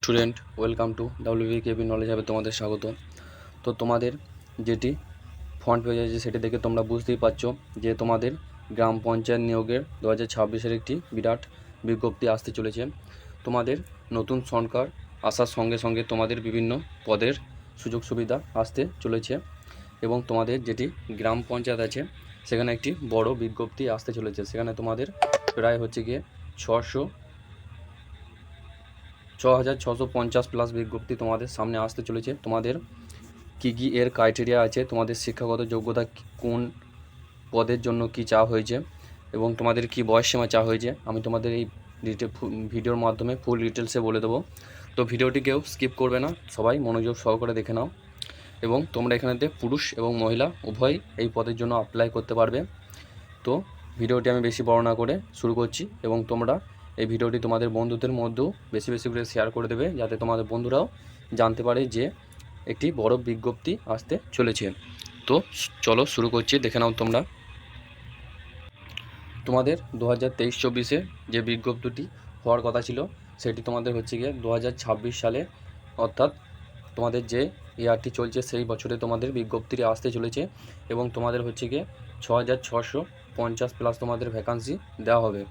Student, welcome to WBKB knowledge হবে তোমাদের স্বাগত। তো তোমাদের যেটি ফ্রন্ট পেজ আছে সেটি দেখে তোমরা বুঝতেই পারছো যে তোমাদের গ্রাম পঞ্চায়েত নিয়োগের 2026-এর একটি বিরাট বিজ্ঞপ্তি আসতে চলেছে। তোমাদের নতুন সরকার আসার সঙ্গে সঙ্গে তোমাদের বিভিন্ন পদের সুযোগ সুবিধা আসতে চলেছে এবং তোমাদের যেটি গ্রাম পঞ্চায়েত আছে সেখানে একটি বড় বিজ্ঞপ্তি আসতে চলেছে। সেখানে তোমাদের প্রায় হচ্ছে গিয়ে 6,650 প্লাস বিজ্ঞপ্তি তোমাদের সামনে আসতে চলেছে। তোমাদের কী কী এর ক্রাইটেরিয়া আছে, তোমাদের শিক্ষাগত যোগ্যতা কোন পদের জন্য কি চাওয়া হয়েছে এবং তোমাদের কি বয়সসীমা চাওয়া হয়েছে, আমি তোমাদের এই ভিডিওর মাধ্যমে ফুল ডিটেলসে বলে দেবো। তো ভিডিওটি কেউ স্কিপ করবে না, সবাই মনোযোগ সহকারে দেখে নাও। এবং তোমরা এখানেতে পুরুষ এবং মহিলা উভয় এই পদের জন্য অ্যাপ্লাই করতে পারবে। তো ভিডিওটি আমি বেশি বড় না করে শুরু করছি এবং তোমরা এই ভিডিওটি তোমাদের বন্ধুদের মধ্যেও বেশি বেশি করে শেয়ার করে দেবে, যাতে তোমাদের বন্ধুরাও জানতে পারে যে একটি বড় বিজ্ঞপ্তি আসতে চলেছে। তো চলো শুরু করছি, দেখে নাও তোমরা। তোমাদের 2023-24-এ যে বিজ্ঞপ্তিটি হওয়ার কথা ছিল সেটি তোমাদের হচ্ছে গিয়ে 2026 সালে, অর্থাৎ তোমাদের যে ইয়ারটি চলছে সেই বছরে তোমাদের বিজ্ঞপ্তিটি আসতে চলেছে এবং তোমাদের হচ্ছে গিয়ে 6,650 প্লাস তোমাদের ভ্যাকান্সি দেওয়া হবে।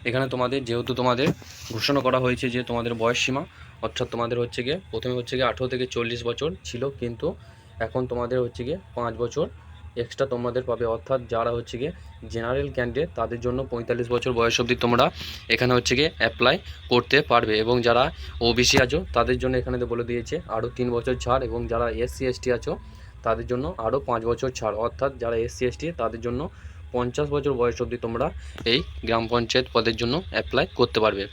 এখানে তোমাদের যেহেতু তোমাদের ঘোষণা করা হয়েছে যে তোমাদের বয়সসীমা, অর্থাৎ তোমাদের হচ্ছে গিয়ে প্রথমে হচ্ছে গিয়ে 18 থেকে 40 বছর ছিল, কিন্তু এখন তোমাদের হচ্ছে গিয়ে 5 বছর এক্সট্রা তোমাদের পাবে। অর্থাৎ যারা হচ্ছে গিয়ে জেনারেল ক্যান্ডিডেট তাদের জন্য 45 বছর বয়স অবধি তোমরা এখানে হচ্ছে গিয়ে অ্যাপ্লাই করতে পারবে এবং যারা ওবিসি আছো তাদের জন্য এখানে বলে দিয়েছে আরও 3 বছর ছাড় এবং যারা SC ST আছো তাদের জন্য আরও 5 বছর ছাড়। অর্থাৎ যারা SC ST তাদের জন্য 50 বছর বয়স অবধি তোমরা এই গ্রাম পঞ্চায়েত পদের জন্য অ্যাপ্লাই করতে পারবে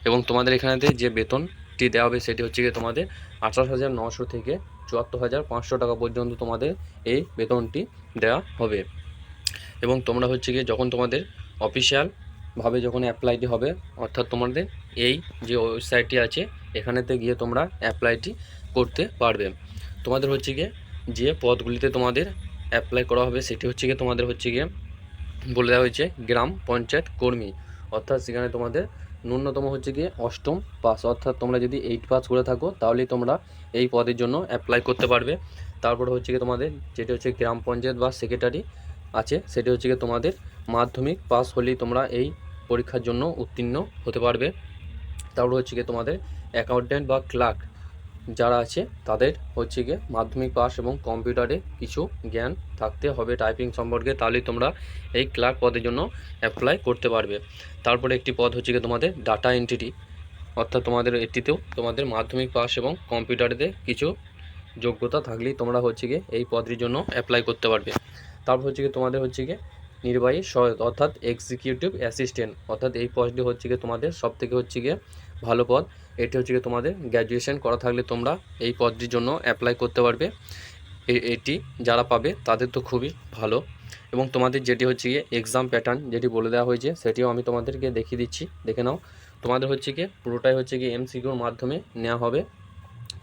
এবং তোমাদের এখানেতে যে বেতনটি দেওয়া হবে সেটি হচ্ছে গিয়ে তোমাদের 28,900 থেকে 74,500 টাকা পর্যন্ত তোমাদের এই বেতনটি দেওয়া হবে। এবং তোমরা হচ্ছে গিয়ে যখন তোমাদের অফিসিয়ালভাবে যখন অ্যাপ্লাইটি হবে, অর্থাৎ তোমাদের এই যে ওয়েবসাইটটি আছে এখানেতে গিয়ে তোমরা অ্যাপ্লাইটি করতে পারবে। তোমাদের হচ্ছে গিয়ে যে পদগুলিতে তোমাদের অ্যাপ্লাই করা হবে সেটি হচ্ছে গিয়ে তোমাদের হচ্ছে গিয়ে বলে দেওয়া হয়েছে গ্রাম পঞ্চায়েত কর্মী, অর্থাৎ সেখানে তোমাদের ন্যূনতম হচ্ছে গিয়ে 8ম পাস, অর্থাৎ তোমরা যদি 8 পাস করে থাকো তাহলেই তোমরা এই পদের জন্য অ্যাপ্লাই করতে পারবে। তারপরে হচ্ছে গিয়ে তোমাদের যেটি হচ্ছে গ্রাম পঞ্চায়েত বা সেক্রেটারি আছে সেটি হচ্ছে গিয়ে তোমাদের মাধ্যমিক পাস হলেই তোমরা এই পরীক্ষার জন্য উত্তীর্ণ হতে পারবে। তারপরে হচ্ছে গিয়ে তোমাদের অ্যাকাউন্ট্যান্ট বা ক্লার্ক যারা আছে তাদের হচ্ছে গিয়ে মাধ্যমিক পাস এবং কম্পিউটারে কিছু জ্ঞান থাকতে হবে টাইপিং সম্পর্কে, তাহলেই তোমরা এই ক্লার্ক পদের জন্য অ্যাপ্লাই করতে পারবে। তারপরে একটি পদ হচ্ছে গিয়ে তোমাদের ডাটা এন্ট্রি, অর্থাৎ তোমাদের এটিতেও তোমাদের মাধ্যমিক পাস এবং কম্পিউটারেতে কিছু যোগ্যতা থাকলেই তোমরা হচ্ছে গিয়ে এই পদটির জন্য অ্যাপ্লাই করতে পারবে। তারপর হচ্ছে গিয়ে তোমাদের হচ্ছে গিয়ে নির্বাহী সহায়ক অর্থাৎ এক্সিকিউটিভ অ্যাসিস্ট্যান্ট, অর্থাৎ এই পদটি হচ্ছে গিয়ে তোমাদের সবথেকে হচ্ছে গিয়ে ভালো পদ। এটি হচ্ছে গিয়ে তোমাদের গ্র্যাজুয়েশন করা থাকলে তোমরা এই পদটির জন্য অ্যাপ্লাই করতে পারবে। এটি যারা পাবে তাদের তো খুবই ভালো। এবং তোমাদের যেটি হচ্ছে গিয়ে এক্সাম প্যাটার্ন যেটি বলে দেওয়া হয়েছে সেটিও আমি তোমাদেরকে দেখিয়ে দিচ্ছি, দেখে নাও। তোমাদের হচ্ছে গিয়ে পুরোটাই হচ্ছে গিয়ে MCQর মাধ্যমে নেওয়া হবে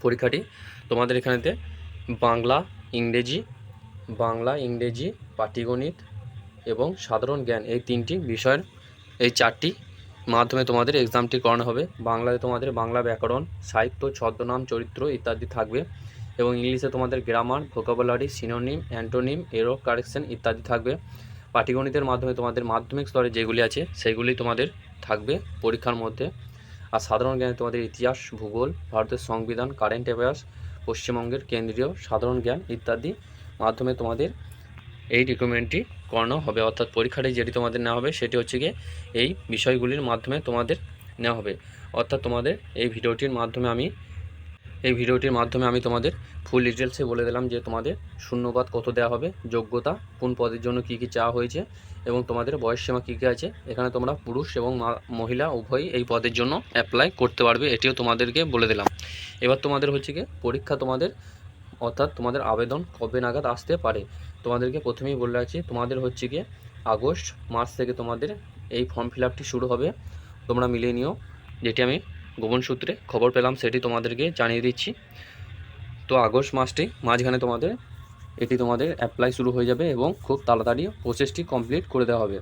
পরীক্ষাটি। তোমাদের এখানেতে বাংলা ইংরেজি পাটিগণিত এবং সাধারণ জ্ঞান এই 3টি বিষয়ের এই 4টি মাধ্যমে তোমাদের এক্সামটি করানো হবে। বাংলাতে তোমাদের বাংলা ব্যাকরণ, সাহিত্য, ছদ্মনাম, চরিত্র ইত্যাদি থাকবে এবং ইংলিশে তোমাদের grammar, vocabulary, synonym, antonym, error correction ইত্যাদি থাকবে। পাটিগণিতের মাধ্যমে তোমাদের মাধ্যমিক স্তরে যেগুলি আছে সেগুলি তোমাদের থাকবে পরীক্ষার মধ্যে। আর সাধারণ জ্ঞানে তোমাদের ইতিহাস, ভূগোল, ভারতের সংবিধান, কারেন্ট অ্যাফেয়ার্স, পশ্চিমবঙ্গের কেন্দ্রীয় সাধারণ জ্ঞান ইত্যাদি মাধ্যমে তোমাদের এই রিক্রুটমেন্টটি করানো হবে। অর্থাৎ পরীক্ষাটি যেটি তোমাদের নেওয়া হবে সেটি হচ্ছে গিয়ে এই বিষয়গুলির মাধ্যমে তোমাদের নেওয়া হবে। অর্থাৎ তোমাদের এই ভিডিওটির মাধ্যমে আমি তোমাদের ফুল ডিটেলসে বলে দিলাম যে তোমাদের শূন্যপাত কত দেওয়া হবে, যোগ্যতা কোন পদের জন্য কী কী চাওয়া হয়েছে এবং তোমাদের বয়সসীমা কী কী আছে। এখানে তোমরা পুরুষ এবং মহিলা উভয়ই এই পদের জন্য অ্যাপ্লাই করতে পারবে, এটিও তোমাদেরকে বলে দিলাম। এবার তোমাদের হচ্ছে গিয়ে পরীক্ষা তোমাদের, অর্থাৎ তোমাদের আবেদন কবে নাগাদ আসতে পারে। তোমাদেরকে প্রথমেই বলে রাখছি তোমাদের হচ্ছে গিয়ে আগস্ট মাস থেকে তোমাদের এই ফর্ম ফিল আপটি শুরু হবে, তোমরা মিলিয়ে নিও। যেটি আমি গোপন সূত্রে খবর পেলাম সেটি তোমাদেরকে জানিয়ে দিচ্ছি। তো আগস্ট মাসটি মাঝখানে তোমাদের তোমাদের অ্যাপ্লাই শুরু হয়ে যাবে এবং খুব তাড়াতাড়ি প্রসেসটি কমপ্লিট করে দেওয়া হবে।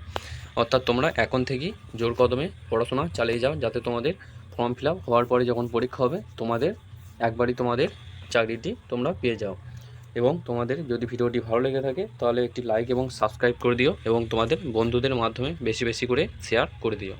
অর্থাৎ তোমরা এখন থেকেই জোর কদমে পড়াশোনা চালিয়ে যাও যাতে তোমাদের ফর্ম ফিল আপ হওয়ার পরে যখন পরীক্ষা হবে তোমাদের একবারই তোমাদের চাকরিটি তোমরা পেয়ে যাও। এবং তোমাদের যদি ভিডিওটি ভালো লেগে থাকে তাহলে একটি লাইক এবং সাবস্ক্রাইব করে দিও এবং তোমাদের বন্ধুদের মাধ্যমে বেশি বেশি করে শেয়ার করে দিও।